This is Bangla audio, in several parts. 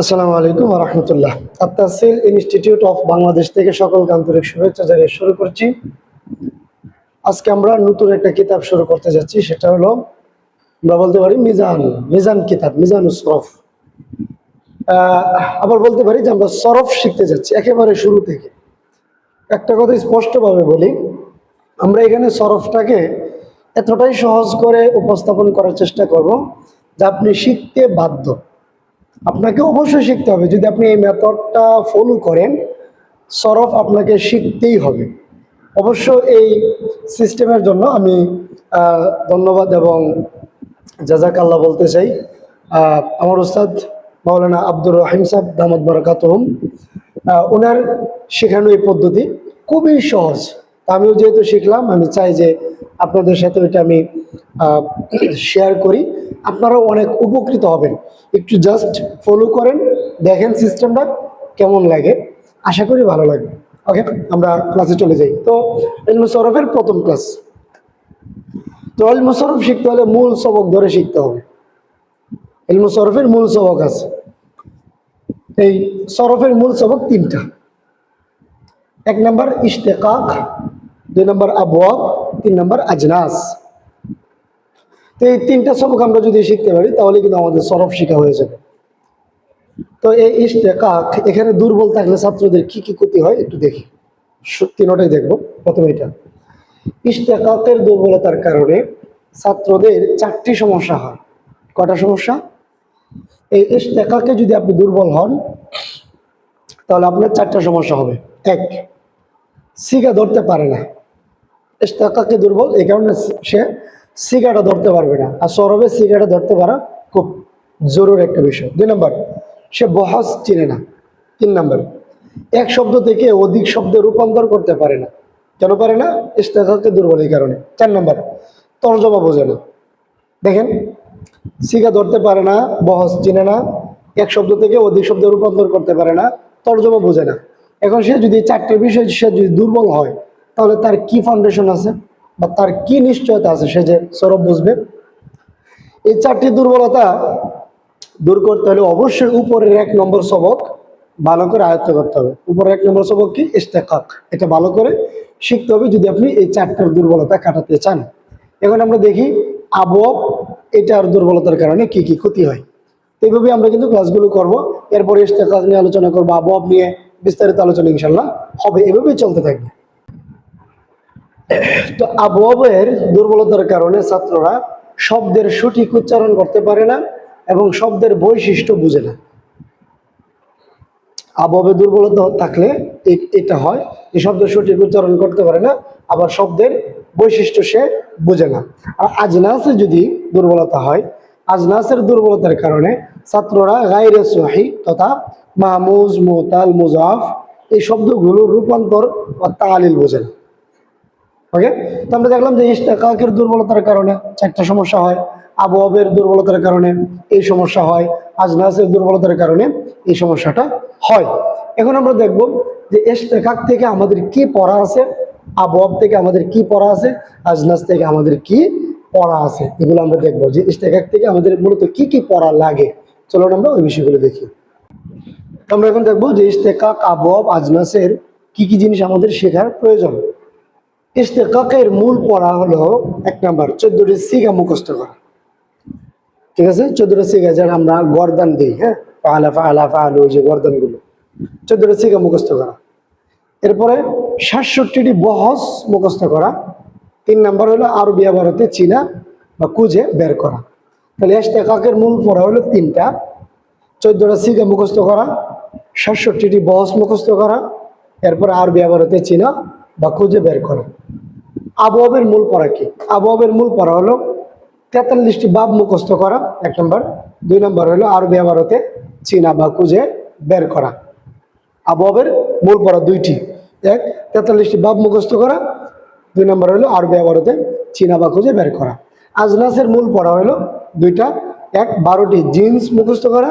আসসালামু আলাইকুম ওয়া রাহমাতুল্লাহ। আত-তাসহিল ইনস্টিটিউট অফ বাংলাদেশ থেকে সকলকে আন্তরিক শুভেচ্ছা জানিয়ে শুরু করছি। আজকে আমরা নতুন একটা কিতাব শুরু করতে যাচ্ছি, সেটা হলো আমরা বলতে পারি মিজান কিতাব, মিজানুস সরফ। আবার বলতে পারি যে আমরা সরফ শিখতে যাচ্ছি একেবারে শুরু থেকে। একটা কথা স্পষ্টভাবে বলি, আমরা এখানে সরফটাকে এতটাই সহজ করে উপস্থাপন করার চেষ্টা করব যে আপনি শিখতে বাধ্য। আপনাকে অবশ্যই শিখতে হবে। যদি আপনি এই মেথডটা ফলো করেন, সরফ আপনাকে শিখতেই হবে। অবশ্য এই সিস্টেমের জন্য আমি ধন্যবাদ এবং জাযাকাল্লাহ বলতে চাই আমার উস্তাদ মাওলানা আব্দুর রহিম সাহেব দামাত বারাকাতুহুম। ওনার শেখানো এই পদ্ধতি খুবই সহজ। আমিও যেহেতু শিখলাম, আমি চাই যে আপনাদের সাথে ওইটা আমি শেয়ার করি, আপনারাও অনেক উপকৃত হবেন। একটু জাস্ট ফলো করেন, দেখেন সিস্টেমটা কেমন লাগে, আশা করি ভালো লাগবে। ওকে, আমরা ক্লাসে চলে যাই। তো ইলমে সরফের প্রথম ক্লাস। তো ইলমে সরফ শিখতে হলে মূল সবক ধরে শিখতে হবে। ইলমে সরফের মূল সবক আছে। এই সরফের মূল সবক তিনটা। এক নম্বর ইশতেকাক, দুই নম্বর আবওয়াব, তিন নম্বর আজনাস। তো এই তিনটা সবক আমরা যদি শিখতে পারি তাহলে কিন্তু আমাদের সরফ শিখা হয়ে যাবে। তো এই ইশতেকাক, এখানে দুর্বল থাকলে ছাত্রদের কি কি ক্ষতি হয় একটু দেখি। তিনটাই দেখবো। প্রথমে এটা ইশতেকাকের দুর্বলতার কারণে ছাত্রদের চারটি সমস্যা হয়। কটা সমস্যা? এই ইশতেকাকে যদি আপনি দুর্বল হন তাহলে আপনার চারটা সমস্যা হবে। এক, সিগা ধরতে পারে না। ইশতেকাকে দুর্বল এই কারণে সে সিগাটা ধরতে পারবে না, আর সরবে সিগাটা ধরতে পারা খুব জরুরি একটা বিষয়। দুই নম্বর, সে বহস চিনে না। তিন নম্বর, এক শব্দ থেকে অধিক শব্দে রূপান্তর করতে পারে না। কেন পারে না? ইশতেকাকে দুর্বল এই কারণে। চার নম্বর, তর্জমা বোঝে না। দেখেন, সিগা ধরতে পারে না, বহস চিনে না, এক শব্দ থেকে অধিক শব্দে রূপান্তর করতে পারে না, তর্জমা বোঝে না। এখন সে যদি চারটে বিষয় সে যদি দুর্বল হয় তাহলে তার কি ফাউন্ডেশন আছে বা তার কি নিশ্চয়তা আছে সে যে সরব বুঝবে? এই চারটি দুর্বলতা দূর করতে হলে অবশ্যই উপরের এক নম্বর সবক ভালো করে আয়ত্ত করতে হবে। উপরের এক নম্বর সবক কি? ইশতেকাক। এটা ভালো করে শিখতে হবে যদি আপনি এই চারটার দুর্বলতা কাটাতে চান। এখন আমরা দেখি আবওয়াব, এটার দুর্বলতার কারণে কি কি ক্ষতি হয়। এইভাবে আমরা কিন্তু ক্লাসগুলো করব। এরপরে ইশতেকাক নিয়ে আলোচনা করবো, আবওয়াব নিয়ে বিস্তারিত আলোচনা ইনশাল্লাহ হবে। এভাবেই চলতে থাকবে। তো আবওয়াবের দুর্বলতার কারণে ছাত্ররা শব্দের সঠিক উচ্চারণ করতে পারে না এবং শব্দের বৈশিষ্ট্য বুঝে না। আবওয়াবের দুর্বলতা থাকলে এটা হয় যে শব্দের সঠিক উচ্চারণ করতে পারে না, আবার শব্দের বৈশিষ্ট্য সে বুঝে না। আর আজনাসে যদি দুর্বলতা হয়, আজনাসের দুর্বলতার কারণে ছাত্ররা গায়রে সহি তথা মাহমুজ, মুতাল, মুজাফ এই শব্দগুলোর রূপান্তর বা তালিল বোঝে না। ওকে, তো আমরা দেখলাম যে ইশতেকাকের দুর্বলতার কারণে চারটা সমস্যা হয়, আবওয়াবের দুর্বলতার কারণে এই সমস্যা হয়, আজনাসের দুর্বলতার কারণে এই সমস্যাটা হয়। এখন আমরা দেখব যে ইশতেকাক থেকে আমাদের কি পড়া আছে, আবওয়াব থেকে আমাদের কি পড়া আছে, আজনাস থেকে আমাদের কি পড়া আছে, এগুলো আমরা দেখবো যে ইশতেকাক থেকে আমাদের মূলত কি কি পড়া লাগে। চলুন আমরা ওই বিষয়গুলো দেখি। আমরা এখন দেখবো যে ইশতেকাক, আবওয়াব, আজনাসের কি কি জিনিস আমাদের শেখার প্রয়োজন। ইশতেকাকের মূল পড়া হলো এক নাম্বার 14টি সিগা মুখস্থ করা। ঠিক আছে, 14টা সিগা যারা আমরা গর্দান দিই, হ্যাঁ, ফাআলা ফাআলা ফাআলু, যে গর্দানগুলো 14টা সিগা মুখস্থ করা। এরপরে 67টি বহস মুখস্থ করা। 3 নাম্বার হলো আরবি আবারতে চিনা বা খুঁজে বের করা। তাহলে ইশতেকাকের মূল পড়া হলো তিনটা: 14টা সিগা মুখস্থ করা, 67টি বহস মুখস্থ করা, এরপরে আরবি আবারতে চিনা বা খুঁজে বের করা। আবওয়াবের মূল পড়া কি? আবওয়াবের মূল পড়া হলো 43টি বাব মুখস্থ করা, এক নম্বর। 2 নম্বর হলো আরবি আবারতে চিনা বা খুঁজে বের করা। আবওয়াবের মূল পড়া দুইটি: এক, 43টি বাব মুখস্থ করা, 2 নম্বর হলো আরবি আবারতে চিনা বা খুঁজে বের করা। আজনাসের মূল পড়া হলো দুইটা: এক, 12টি জিন্স মুখস্থ করা,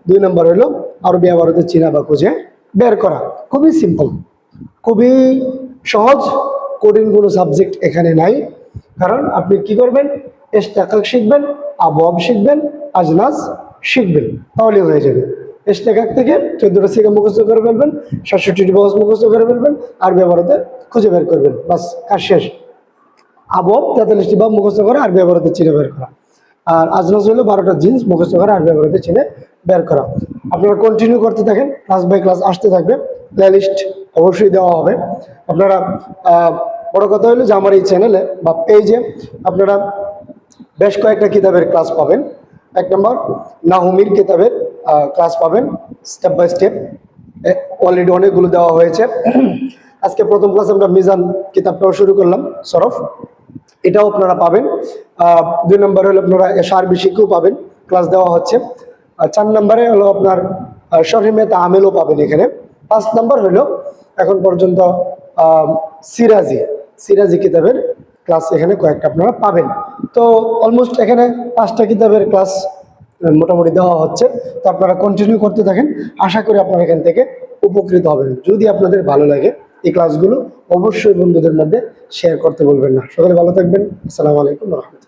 2 নম্বর হলো আরবি আবারতে চিনা বা খুঁজে বের করা। খুবই সিম্পল, খুবই সহজ, কঠিন কোনো সাবজেক্ট এখানে নাই। কারণ আপনি কি করবেন? ইশতেকাক শিখবেন, আবওয়াব শিখবেন, আজনাস শিখবেন, তাহলে হয়ে যাবে। ইশতেকাক থেকে 14টা সিগা মুখস্থ করে ফেলবেন, 67টি বহস মুখস্থ করে ফেলবেন, আরবি আবারতে খুঁজে বের করবেন, বাস কাজ শেষ। আবব 43টি ভাব মুখস্থ করে আরবি আবারতে চিনে বের করা। আর আজনাজ হলো 12টা জিন্স মুখস্থ করে আরবি আবারতে চিনে বের করা। আপনারা কন্টিনিউ করতে থাকেন, ক্লাস বাই ক্লাস আসতে থাকবে, প্লেলিস্ট অবশ্যই দেওয়া হবে। আপনারা বড় কথা হলো যে আমার এই চ্যানেলে বা পেজে আপনারা বেশ কয়েকটা কিতাবের ক্লাস পাবেন। 1 নম্বর নাহুমির কিতাবের ক্লাস পাবেন স্টেপ বাই স্টেপ, অলরেডি অনেকগুলো দেওয়া হয়েছে। আজকে প্রথম ক্লাস আমরা মিজান কিতাবটাও শুরু করলাম, সরফ, এটাও আপনারা পাবেন। 2 নম্বরে হলো আপনারা সার্বি শিক্ষাও পাবেন, ক্লাস দেওয়া হচ্ছে। 4 নম্বরে হলো আপনার শরহিমেত আমেলও পাবেন এখানে। 5 নম্বর হলো এখন পর্যন্ত সিরাজি কিতাবের ক্লাস এখানে কয়েকটা আপনারা পাবেন। তো অলমোস্ট এখানে 5টা কিতাবের ক্লাস মোটামুটি দেওয়া হচ্ছে। তো আপনারা কন্টিনিউ করতে থাকেন, আশা করি আপনারা এখান থেকে উপকৃত হবেন। যদি আপনাদের ভালো লাগে এই ক্লাসগুলো অবশ্যই বন্ধুদের মধ্যে শেয়ার করতে বলবেন না। সকলে ভালো থাকবেন। আসসালামু আলাইকুম ওয়া রাহমাতুল্লাহ।